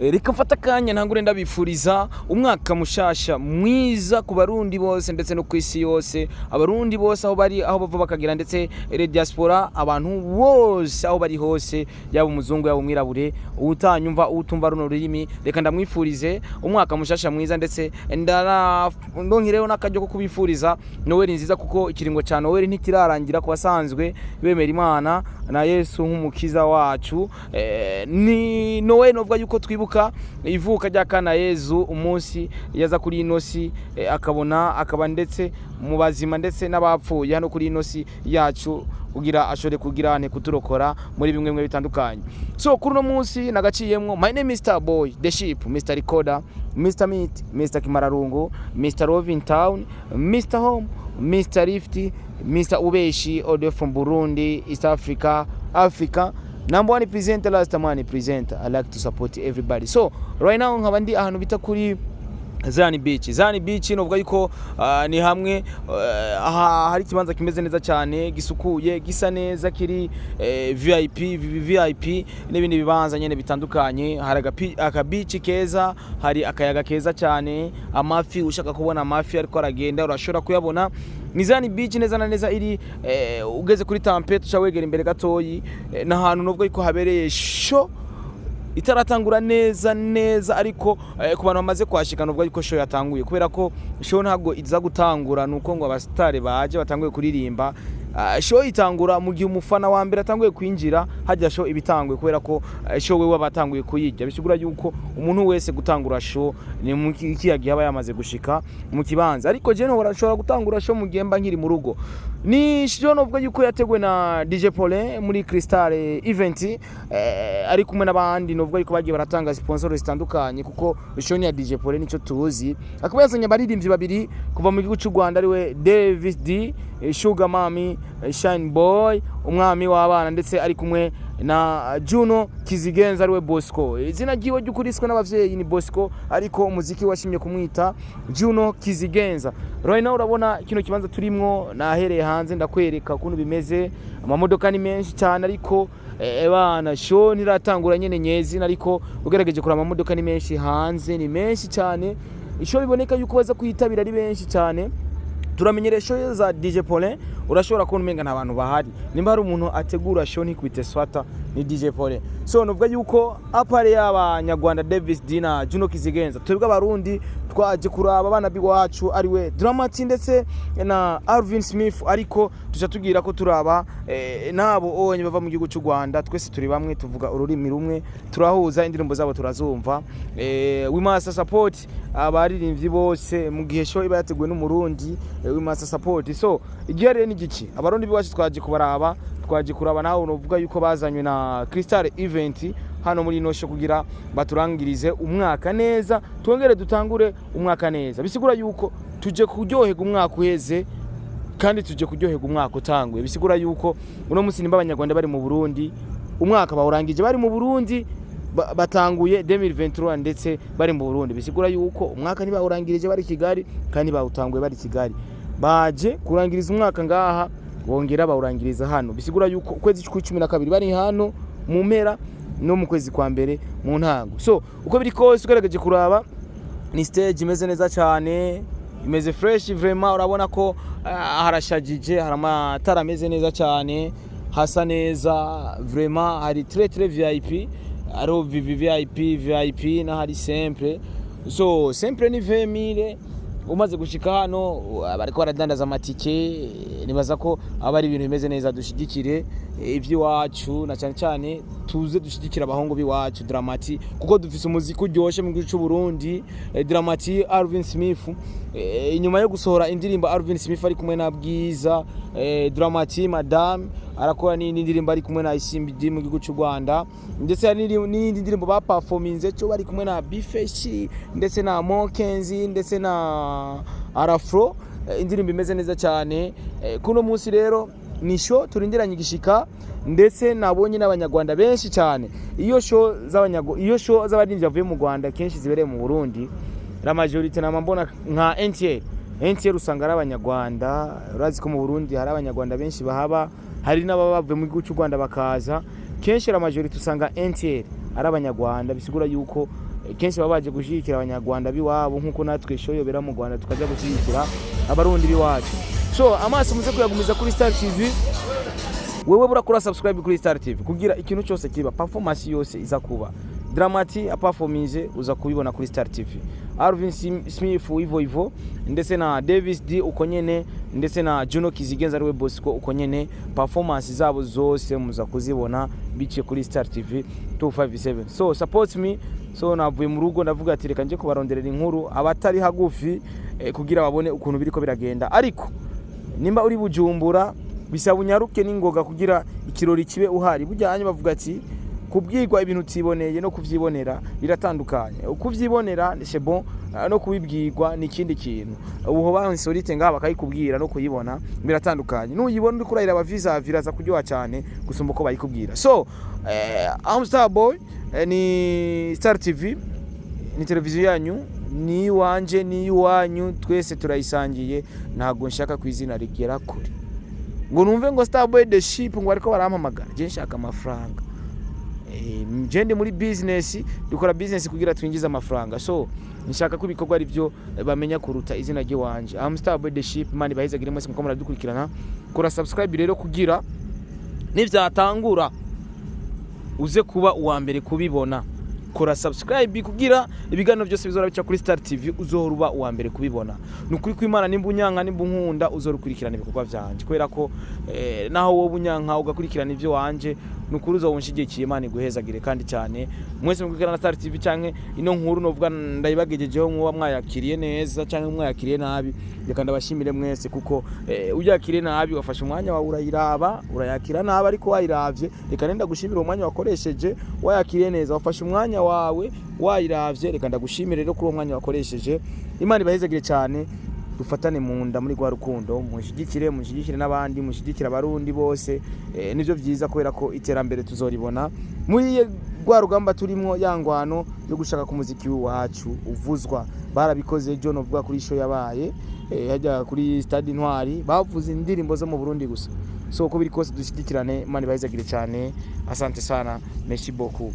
reka mfata akanya ntangure ndabifuriza umwaka mushasha mwiza ku barundi bose ndetse no kwisi yose, abarundi bose aho bari, aho bava bakagira, ndetse diaspora, abantu bose aho bari hose, yaba umuzungu yaba umwirabure, utanyumva utumva runo rurimi, reka ndamwifurize umwaka mushasha mwiza, ndetse ndonkireho n'akajyo ko kubifuriza Noel nziza, kuko ikiringo cya Noel ntikirarangira ku basanzwe bemera Imana na Yesu nk'umukiza wacu. Ni Noel novuga yuko twibuka ivuka rya kana Yezu, umunsi yaza kuri inosi akaba ndetse mu bazima ndetse n'abapfuye hano kuri inosi yacu, kugira ashore kugira ane kuturokora muri bimwe bitandukanye. So kuri no munsi nagaciyemwo, my name is Mr Boy the Sheep, Mr Recorder, Mr Meat, Mr Kimararungu, Mr Roving Town, Mr Home, Mr Lifty, Mr Ubeshi, audio from Burundi, East Africa. Number one presenter, last man presenter. I like to support everybody. So right now nkaba ndi ahantu bita kuri Zani Beach novuga yuko ni hamwe hari kibanza kimeze neza cyane, gisukuye, gisa neza, kiri VIP n'ibindi bibanza nyene bitandukanye. Hari aka beach keza, hari akayaga keza cyane, amafi, ushaka kubona amafi ariko aragenda urashobora kuyabona. Ni Zani Beach neza na neza iri ugeze kuri Tampete uca wegera imbere gatoyi, na hantu novuga yuko habereye show itaratangura neza, ariko ku bantu bamaze kwashika novuga yuko show yatanguye, kubera ko show ntago iza gutangura nuko ngo abastare baje batanguye kuririmba. Show itangura mu gihe umufana wa mbere atanguye kwinjira, hajya show ibitanguye, kubera ko show we wabatanguye kuyijya. Bisigura yuko umuntu wese gutangura show ni mu kiyagiye aba yamaze gushika mu kibanza, ariko je no barashobora gutangura show mu gihemba nkiri mu rugo. Ni show novuga yuko yategwe na DJ Paulin muri Crystal Event, ari kumwe n'abandi novuga yuko bagiye baratanga sponsors zitandukanye, kuko show ni ya DJ Paulin nico tuzi. Akaba yazanye abaririmbyi babiri kuva mu gihugu cy'u Rwanda, ariwe Davis D, Sugar Mami, Shine Boy, umwami w'abana, ndetse ari kumwe na Juno Kizigenza ariwe Bosco. Izina giwe ry'ukuriswe n'abavyeyi ni Bosco, ariko umuziki washimye kumwita Juno Kizigenza. Right now urabona kino kibanza turimwo, nahereye hanze ndakwereka ukuntu bimeze. Amamodoka ni menshi cyane, ariko bana show niratangura nyene nyezi, ariko ugerageje kura amamodoka ni menshi hanze, ni menshi cyane. Isho biboneka yuko baza kuyitabira ari benshi cyane. Turamenyere show za DJ Paulin, urashobora kubona umenga n'abantu bahari. Nimba hari umuntu ategura show ntikwite swata ni DJ Paulin. So novuga yuko apare y'abanyarwanda Davis D na Juno Kizigenza, twebwe abarundi twaje kuraba abana biwacu ariwe Dramati ndetse na Alvin Smith, ariko tuja tugira ko turaba nabo onye bava mu gihugu cy'u Rwanda. Twese turi bamwe, tuvuga ururimi rumwe, turahuza indirimbo zabo turazumva. We must support abaririmbyi bose mu gihe show iba yateguwe n'umurundi. We must support. So igihe rero n'igiki abarundi biwacu twaje kubaraba, twaje kuraba naho novuga yuko bazanywe na Crystal Event hano muri no show kugira baturangirize umwaka neza, twongere dutangure umwaka neza. Bisigura yuko tuje kuryohega umwaka uheze, kandi tuje kuryohega umwaka utanguye. Bisigura yuko uno munsi nimba abanyarwanda bari mu Burundi, umwaka bawurangije bari mu Burundi, batanguye 2023 ndetse bari mu Burundi. Bisigura yuko umwaka niba urangirije bari Kigali, kandi bawutanguye bari Kigali, baje kurangiriza umwaka ngaha, bongera bawurangiriza hano. Bisigura yuko ukwezi kwa 12 bari hano mu mpera no mu kwezi kwa mbere mu ntango. So uko biri kose ugerageje kuraba, ni stage imeze neza cyane, imeze fresh vraiment. Urabona ko harashajije, haramatara ameze neza cyane, hasa neza vraiment. Hari très VIP, aro VIP na hari simple. So simple ni 20,000. Umaze gushika hano bariko baradandaza amatike, nibaza ko abari ibintu bimeze neza. Dushigikire ivy'iwacu, na cyane tuze dushigikira abahungu biwacu Dramati, kuko dufise umuziki uryoshe mu gihugu cy'u Burundi. Dramati, Alvin Smith, inyuma yo gusohora indirimbo Alvin Smith ari kumwe na Bwiza, Dramati Madame arakora n'indirimbo ari kumwe na Isimbidi mu gihugu cy'u Rwanda, ndetse hari n'indi ndirimbo ba performinze cyo bari kumwe na Bifeshi ndetse na Mokenzi ndetse na Arafro. Indirimbo imeze neza cyane. Kuno munsi rero ni show turindiranye igishika, ndetse nabonye n'abanyarwanda benshi cyane. Iyo show z'abaririmbyi bavuye mu Rwanda kenshi zibereye mu Burundi, la majorité namambona nka NTL usanga ari abanyarwanda. Urazi ko mu Burundi hari abanyarwanda benshi bahaba, hari n'ababavuye mu gihugu cy'u Rwanda bakaza. Kenshi la majorité usanga NTL ari abanyarwanda. Bisigura yuko kenshi baba baje gushigikira abanyarwanda biwabo nkuko natwe shoyobera mu Rwanda tukaja gushigikira abarundi biwacu. So amaso muze kuyagumiza kuri Star TV. Wewe burakora subscribe kuri Star TV kugira ikintu cyose kiba performance yose iza kuba Dramati aperformise uza kubibona kuri Star TV. Alvin Smith ivo ndetse na Davis D uko nyene ndetse na Juno Kizigenza ariwe Bosco uko nyene performance zabo zose muza kuzibona bice kuri Star TV 257. So support me. So navuye mu rugo ndavuga ati reka nje kubaronderera inkuru abatari hagufi kugira babone ukuntu biriko biragenda. Ariko nimba uri Bujumbura bisaba unyaruke n'ingoga kugira ikirori kibe uhari. Bujyanye bavuga ati kubwirwa ibintu tiboneye no kuvyibonera biratandukanye. Ukuvyibonera c'est bon, no kubibwirwa ni kindi kintu. Uho bansorite ngaha bakayikubwira no kuyibona biratandukanye. Nuyibona uri kurahira abaviza viraza kuryoha cyane gusumba uko bayikubwira. So I'm Star Boy, ni Star TV, ni televiziyo yanyu, ni wanje ni iwanyu, twese turayisangiye. Ntago nshaka kwizina rigera kure ngo numve ngo Star Boy the ship ngo ariko barampamagara. Je nshaka amafaranga. Ndi muri business, dukora business kugira twinjiza amafaranga. So nshaka ko ibikorwa ari byo bamenya kuruta izina rye wanje. I'm Star Boy the ship, mani bahezagire mwese mukomora dukurikirana. Kora subscribe rero kugira nivyatangura uze kuba uwa mbere kubibona. Kora subscribe kugira ibiganiro byose bizora bica kuri Star TV uzoruba uwa mbere kubibona. Nukuri kw'Imana nimba unyanka nimba unkunda uzorukurikirana ibikorwa byanje kubera ko naho wowe unyanka ugakurikirana ivyo wanje nukuri uzowunshigikiye. Imana iguhezagire kandi cyane mwese mukurikirana Star TV canke ino nkuru novuga ndayibagejejeho nkuba mwayakiriye neza canke mwayakiriye nabi. Reka ndabashimire mwese kuko uryakiriye nabi wafashe umwanya wawe urayiraba urayakira nabi ariko wayiravye. Reka nenda gushimira umwanya wakoresheje wayakiriye neza wafashe umwanya wawe wayiravye. Reka ndagushimire rero kuri umwanya wakoresheje. Imana ibahezagire cyane. Dufatane mu nda muri gwa rukundo, mushigikire n'abandi, mushigikire abarundi bose. Nivyo vyiza kubera ko iterambere tuzoribona muri gwa rugamba turimo yangwano yo gushaka ku muziki wacu uvuzwa. Barabikoze John uvuga kuri show yabaye hajya kuri Stade Intwari bavuze indirimbo zo mu Burundi gusa. So uko biri kose dushigikirane. Imana ibahezagire cyane. Asante sana, merci beaucoup.